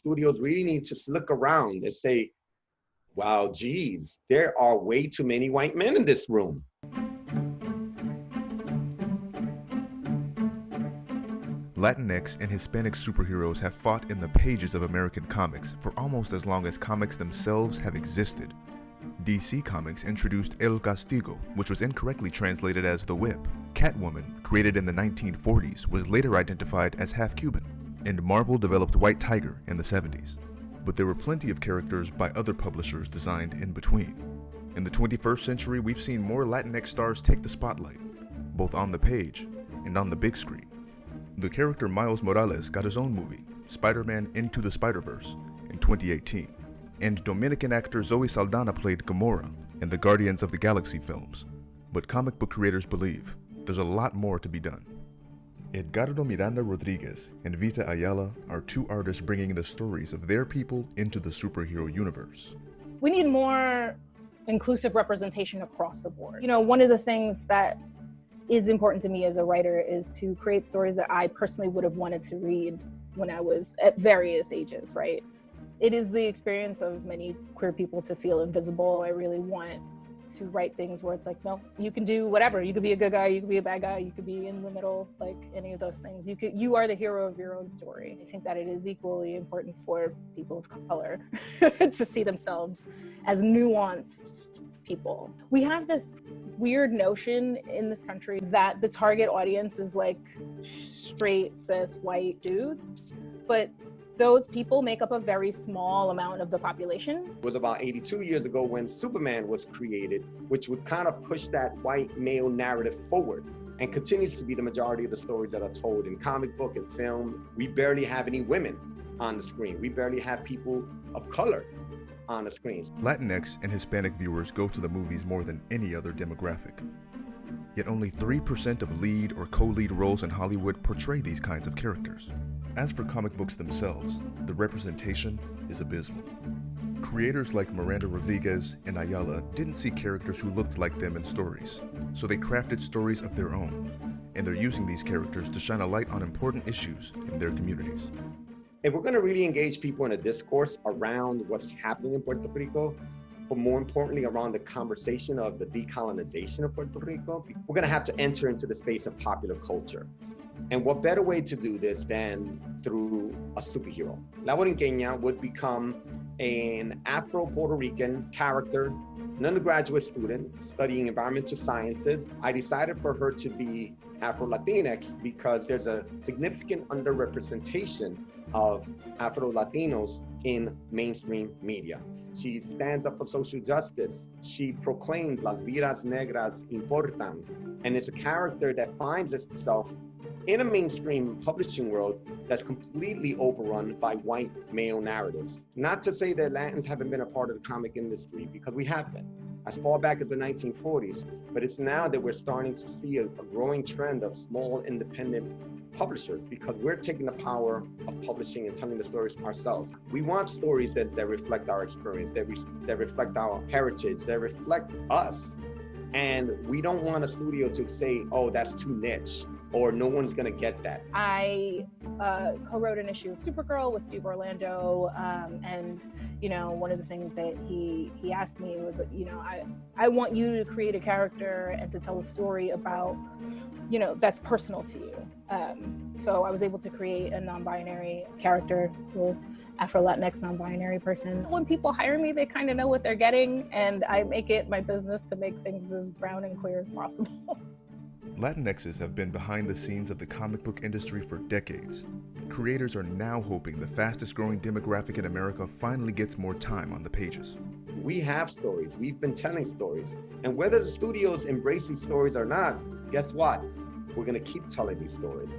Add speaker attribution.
Speaker 1: studios really need to look around and say, wow, geez, there are way too many white men in this room.
Speaker 2: Latinx and Hispanic superheroes have fought in the pages of American comics for almost as long as comics themselves have existed. DC Comics introduced El Castigo, which was incorrectly translated as the Whip. Catwoman, created in the 1940s, was later identified as half Cuban, and Marvel developed White Tiger in the 70s. But there were plenty of characters by other publishers designed in between. In the 21st century, we've seen more Latinx stars take the spotlight, both on the page and on the big screen. The character Miles Morales got his own movie, Spider-Man Into the Spider-Verse, in 2018. And Dominican actor Zoe Saldana played Gamora in the Guardians of the Galaxy films. But comic book creators believe there's a lot more to be done. Edgardo Miranda Rodriguez and Vita Ayala are two artists bringing the stories of their people into the superhero universe.
Speaker 3: We need more inclusive representation across the board. You know, one of the things that is important to me as a writer is to create stories that I personally would have wanted to read when I was at various ages, right? It is the experience of many queer people to feel invisible. I really want to write things where it's like, no, you can do whatever. You could be a good guy, you could be a bad guy, you could be in the middle, like any of those things. You are the hero of your own story. I think that it is equally important for people of color to see themselves as nuanced people. We have this weird notion in this country that the target audience is like straight, cis, white dudes, but those people make up a very small amount of the population.
Speaker 1: It was about 82 years ago when Superman was created, which would kind of push that white male narrative forward and continues to be the majority of the stories that are told in comic book and film. We barely have any women on the screen. We barely have people of color on the screens.
Speaker 2: Latinx and Hispanic viewers go to the movies more than any other demographic. Yet only 3% of lead or co-lead roles in Hollywood portray these kinds of characters. As for comic books themselves, the representation is abysmal. Creators like Miranda Rodriguez and Ayala didn't see characters who looked like them in stories, so they crafted stories of their own, and they're using these characters to shine a light on important issues in their communities.
Speaker 1: If we're going to really engage people in a discourse around what's happening in Puerto Rico, but more importantly around the conversation of the decolonization of Puerto Rico, we're going to have to enter into the space of popular culture. And what better way to do this than through a superhero? La Borinqueña would become an Afro-Puerto Rican character, an undergraduate student studying environmental sciences. I decided for her to be Afro-Latinx because there's a significant underrepresentation of Afro-Latinos in mainstream media. She stands up for social justice. She proclaims las vidas negras importan. And it's a character that finds itself in a mainstream publishing world that's completely overrun by white male narratives. Not to say that Latins haven't been a part of the comic industry, because we have been, as far back as the 1940s, but it's now that we're starting to see a growing trend of small independent publishers, because we're taking the power of publishing and telling the stories ourselves. We want stories that reflect our experience, that reflect our heritage, that reflect us. And we don't want a studio to say, oh, that's too niche, or no one's gonna get that.
Speaker 3: I co-wrote an issue of Supergirl with Steve Orlando, and you know, one of the things that he asked me was, you know, I want you to create a character and to tell a story about, you know, that's personal to you. So I was able to create a non-binary character, Afro-Latinx non-binary person. When people hire me, they kind of know what they're getting, and I make it my business to make things as brown and queer as possible.
Speaker 2: Latinxes have been behind the scenes of the comic book industry for decades. Creators are now hoping the fastest growing demographic in America finally gets more time on the pages.
Speaker 1: We have stories, we've been telling stories, and whether the studios embrace these stories or not, guess what? We're gonna keep telling these stories.